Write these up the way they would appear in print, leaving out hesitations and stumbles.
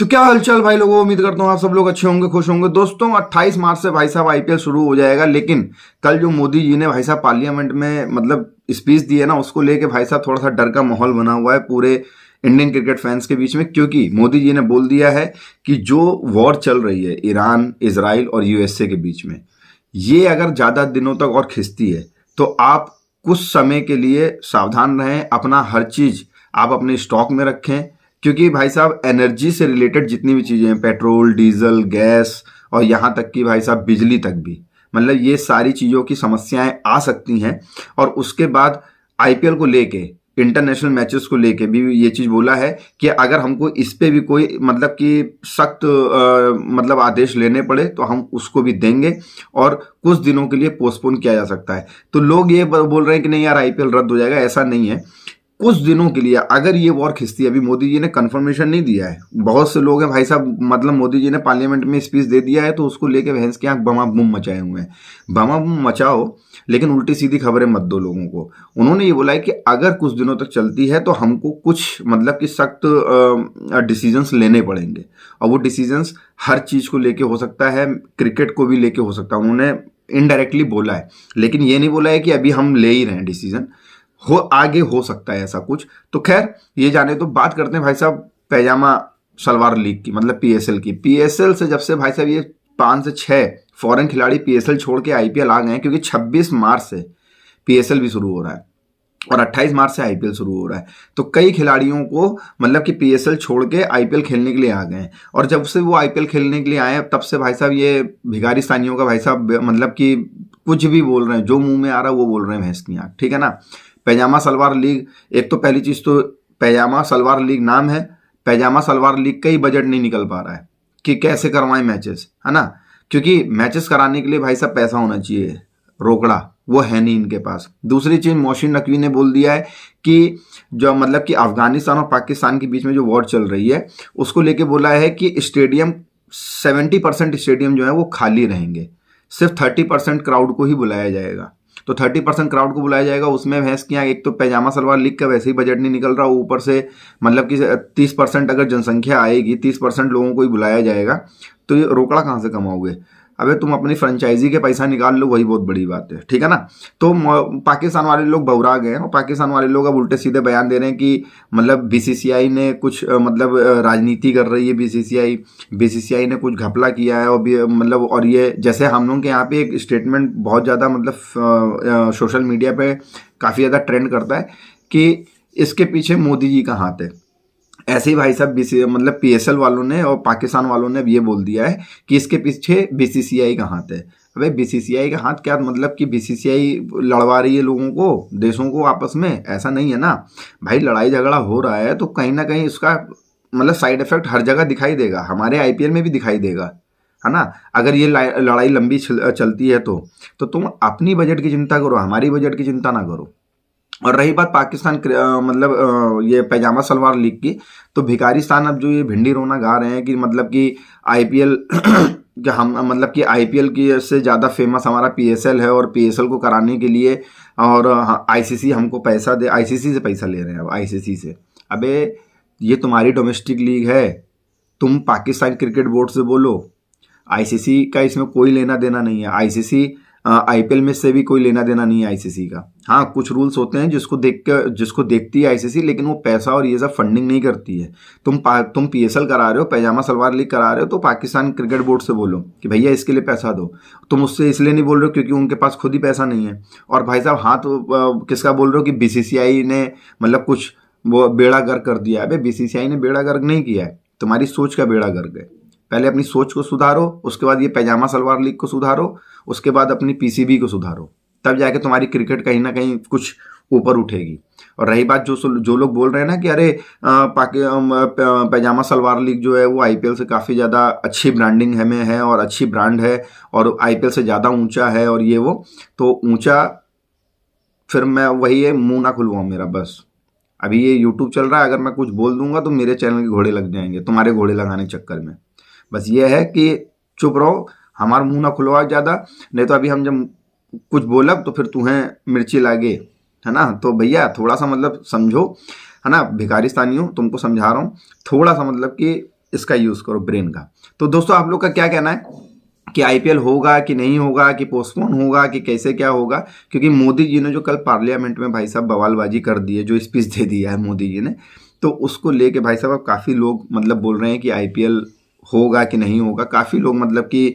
तो क्या हालचाल भाई लोगों, उम्मीद करता हूँ आप सब लोग अच्छे होंगे, खुश होंगे। दोस्तों 28 मार्च से भाई साहब आईपीएल शुरू हो जाएगा, लेकिन कल जो मोदी जी ने भाई साहब पार्लियामेंट में मतलब स्पीच दी है ना, उसको लेके भाई साहब थोड़ा सा डर का माहौल बना हुआ है पूरे इंडियन क्रिकेट फैंस के बीच में। क्योंकि मोदी जी ने बोल दिया है कि जो वॉर चल रही है ईरान, इजराइल और यूएसए के बीच में, ये अगर ज्यादा दिनों तक और खिंचती है तो आप कुछ समय के लिए सावधान रहें, अपना हर चीज आप अपने स्टॉक में रखें। क्योंकि भाई साहब एनर्जी से रिलेटेड जितनी भी चीजें हैं, पेट्रोल, डीजल, गैस और यहाँ तक कि भाई साहब बिजली तक भी, मतलब ये सारी चीजों की समस्याएं आ सकती हैं। और उसके बाद आईपीएल को लेके, इंटरनेशनल मैचेस को लेके भी ये चीज बोला है कि अगर हमको इस पे भी कोई मतलब कि सख्त मतलब आदेश लेने पड़े तो हम उसको भी देंगे और कुछ दिनों के लिए पोस्टपोन किया जा सकता है। तो लोग ये बोल रहे हैं कि नहीं यार आईपीएल रद्द हो जाएगा, ऐसा नहीं है। कुछ दिनों के लिए अगर ये वॉर खिंचती है, अभी मोदी जी ने कंफर्मेशन नहीं दिया है, बहुत से लोग हैं भाई साहब, मतलब मोदी जी ने पार्लियामेंट में स्पीच दे दिया है तो उसको लेके भैंस की आंख बमा बूम मचाए हुए हैं। बमा बूम मचाओ, लेकिन उल्टी सीधी खबरें मत दो लोगों को। उन्होंने ये बोला है कि अगर कुछ दिनों तक चलती है तो हमको कुछ मतलब कि सख्त डिसीजंस लेने पड़ेंगे, और वो डिसीजंस हर चीज को लेके हो सकता है, क्रिकेट को भी लेके हो सकता है। उन्होंने इनडायरेक्टली बोला है, लेकिन ये नहीं बोला है कि अभी हम ले ही रहे हैं डिसीजन, हो आगे हो सकता है ऐसा कुछ। तो खैर ये जाने तो बात करते हैं भाई साहब पैजामा सलवार लीग की, मतलब पीएसएल की। पीएसएल से जब से भाई साहब ये 5 से 6 फॉरेन खिलाड़ी पीएसएल छोड़ के आईपीएल आ गए हैं, क्योंकि 26 मार्च से पीएसएल भी शुरू हो रहा है और 28 मार्च से आईपीएल शुरू हो रहा है। तो कई खिलाड़ियों को मतलब कि पीएसएल छोड़ के आईपीएल खेलने के लिए आ गए हैं, और जब से वो आईपीएल खेलने के लिए आए हैं तब से भाई साहब ये भिखारिस्तानियों का भाई साहब मतलब कि कुछ भी बोल रहे हैं, जो मुंह में आ रहा है वो बोल रहे हैं भैंस की आंख, ठीक है ना। पैजामा सलवार लीग, एक तो पहली चीज तो पैजामा सलवार लीग नाम है, पैजामा सलवार लीग का ही बजट नहीं निकल पा रहा है कि कैसे करवाएं मैचेस, है ना। क्योंकि मैचेस कराने के लिए भाई साहब पैसा होना चाहिए, रोकड़ा वो है नहीं इनके पास। दूसरी चीज मोहसिन नकवी ने बोल दिया है कि जो मतलब कि अफगानिस्तान और पाकिस्तान के बीच में जो वॉर चल रही है उसको लेके बोला है कि स्टेडियम 70% स्टेडियम जो है वो खाली रहेंगे, सिर्फ 30% क्राउड को ही बुलाया जाएगा। तो 30% क्राउड को बुलाया जाएगा, उसमें भैंस की एक तो पैजामा सलवार लीग का वैसे ही बजट नहीं निकल रहा, ऊपर से मतलब कि 30% अगर जनसंख्या आएगी, 30% लोगों को ही बुलाया जाएगा, तो ये रोकड़ा कहाँ से कमाओगे। अबे तुम अपनी फ्रेंचाइजी के पैसा निकाल लो, वही बहुत बड़ी बात है, ठीक है ना। तो पाकिस्तान वाले लोग बौरा गए हैं, और पाकिस्तान वाले लोग अब उल्टे सीधे बयान दे रहे हैं कि मतलब बीसीसीआई ने कुछ मतलब राजनीति कर रही है, बीसीसीआई ने कुछ घपला किया है, और मतलब और ये जैसे हम लोग के यहाँ पे एक स्टेटमेंट बहुत ज़्यादा मतलब सोशल मीडिया पे काफ़ी ज़्यादा ट्रेंड करता है कि इसके पीछे मोदी जी का हाथ है, ऐसे ही भाई साहब मतलब पीएसएल वालों ने और पाकिस्तान वालों ने ये बोल दिया है कि इसके पीछे बीसीसीआई का हाथ है। अबे बीसीसीआई का हाथ क्या, मतलब कि बीसीसीआई लड़वा रही है लोगों को, देशों को आपस में, ऐसा नहीं है ना भाई। लड़ाई झगड़ा हो रहा है तो कहीं ना कहीं उसका मतलब साइड इफेक्ट हर जगह दिखाई देगा, हमारे आईपीएल में भी दिखाई देगा, है ना। अगर ये लड़ाई लंबी चलती है तो तुम अपनी बजट की चिंता करो, हमारी बजट की चिंता ना करो। और रही बात पाकिस्तान मतलब ये पैजामा सलवार लीग की, तो भिखारिस्तान अब जो ये भिंडी रोना गा रहे हैं कि मतलब कि आईपीएल कि हम मतलब कि आईपीएल की से ज़्यादा फेमस हमारा पीएसएल है, और पीएसएल को कराने के लिए और आईसीसी हमको पैसा दे, आईसीसी से पैसा ले रहे हैं अब, आईसीसी से। अबे ये तुम्हारी डोमेस्टिक लीग है, तुम पाकिस्तान क्रिकेट बोर्ड से बोलो, आईसीसी का इसमें कोई लेना देना नहीं है। आईसीसी आईपीएल में से भी कोई लेना देना नहीं है आईसीसी का। हाँ, कुछ रूल्स होते हैं जिसको देखती है आईसीसी, लेकिन वो पैसा और ये सब फंडिंग नहीं करती है। तुम पीएसएल करा रहे हो, पैजामा सलवार लीग करा रहे हो, तो पाकिस्तान क्रिकेट बोर्ड से बोलो कि भैया इसके लिए पैसा दो। तुम उससे इसलिए नहीं बोल रहे हो क्योंकि उनके पास खुद ही पैसा नहीं है। और भाई साहब हाथ किसका बोल रहे हो कि बीसीसीआई ने मतलब कुछ वो बेड़ा गर्क कर दिया है। अबे बीसीसीआई ने बेड़ा गर्क नहीं किया है, तुम्हारी सोच का बेड़ा गर्क है। पहले अपनी सोच को सुधारो, उसके बाद ये पैजामा सलवार लीग को सुधारो, उसके बाद अपनी पीसीबी को सुधारो, तब जाके तुम्हारी क्रिकेट कहीं ना कहीं कुछ ऊपर उठेगी। और रही बात जो लोग बोल रहे हैं ना कि अरे पैजामा सलवार लीग जो है वो आईपीएल से काफ़ी ज़्यादा अच्छी ब्रांडिंग है में है, और अच्छी ब्रांड है, और आईपीएल से ज़्यादा ऊंचा है, और ये वो तो ऊंचा, फिर मैं वही है, मुंह ना खुलवाऊँ मेरा। बस अभी ये यूट्यूब चल रहा है, अगर मैं कुछ बोल दूंगा तो मेरे चैनल के घोड़े लग जाएंगे, तुम्हारे घोड़े लगाने के चक्कर में। बस ये है कि चुप रहो, हमारा मुंह ना खुलवाओ ज़्यादा, नहीं तो अभी हम जब कुछ बोलब तो फिर तुम्हें मिर्ची लागे, है ना। तो भैया थोड़ा सा मतलब समझो, है ना, भिखारिस्तानियों तुमको समझा रहा हूँ, थोड़ा सा मतलब कि इसका यूज़ करो, ब्रेन का। तो दोस्तों आप लोग का क्या कहना है कि आईपीएल होगा कि नहीं होगा, कि पोस्टपोन होगा, कि कैसे क्या होगा? क्योंकि मोदी जी ने जो कल पार्लियामेंट में भाई साहब बवालबाजी कर दी है, जो स्पीच दे दिया है मोदी जी ने, तो उसको लेके भाई साहब अब काफ़ी लोग मतलब बोल रहे हैं कि आईपीएल होगा कि नहीं होगा। काफ़ी लोग मतलब कि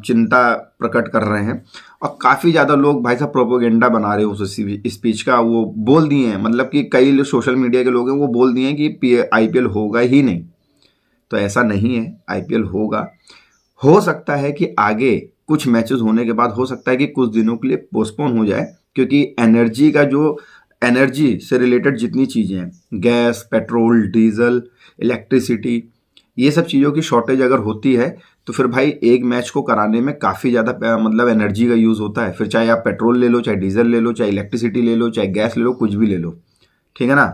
चिंता प्रकट कर रहे हैं और काफ़ी ज़्यादा लोग भाई साहब प्रोपोगेंडा बना रहे हैं उस स्पीच का। वो बोल दिए हैं, मतलब कि कई सोशल मीडिया के लोग हैं वो बोल दिए हैं कि आईपीएल होगा ही नहीं। तो ऐसा नहीं है, आईपीएल होगा। हो सकता है कि आगे कुछ मैचेस होने के बाद हो सकता है कि कुछ दिनों के लिए पोस्टपोन हो जाए, क्योंकि एनर्जी का जो एनर्जी से रिलेटेड जितनी चीज़ें हैं, गैस, पेट्रोल, डीजल, इलेक्ट्रिसिटी, ये सब चीज़ों की शॉर्टेज अगर होती है तो फिर भाई एक मैच को कराने में काफ़ी ज़्यादा मतलब एनर्जी का यूज़ होता है। फिर चाहे आप पेट्रोल ले लो, चाहे डीजल ले लो, चाहे इलेक्ट्रिसिटी ले लो, चाहे गैस ले लो, कुछ भी ले लो, ठीक है ना?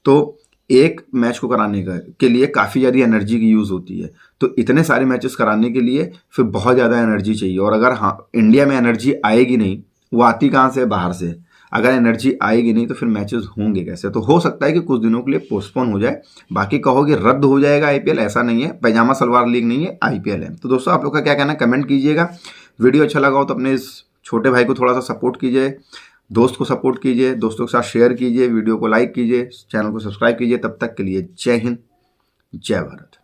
तो एक मैच को कराने के लिए काफ़ी ज़्यादा एनर्जी की यूज़ होती है। तो इतने सारे मैचेस कराने के लिए फिर बहुत ज़्यादा एनर्जी चाहिए। और अगर हाँ इंडिया में एनर्जी आएगी नहीं, वो आती कहाँ से? बाहर से। अगर एनर्जी आएगी नहीं तो फिर मैचेस होंगे कैसे? तो हो सकता है कि कुछ दिनों के लिए पोस्टपोन हो जाए। बाकी कहोगे रद्द हो जाएगा आईपीएल, ऐसा नहीं है। पैजामा सलवार लीग नहीं है, आईपीएल है। तो दोस्तों आप लोग का क्या कहना है, कमेंट कीजिएगा। वीडियो अच्छा लगा हो तो अपने इस छोटे भाई को थोड़ा सा सपोर्ट कीजिए, दोस्त को सपोर्ट कीजिए, दोस्तों के साथ शेयर कीजिए, वीडियो को लाइक कीजिए, चैनल को सब्सक्राइब कीजिए। तब तक के लिए जय हिंद, जय भारत।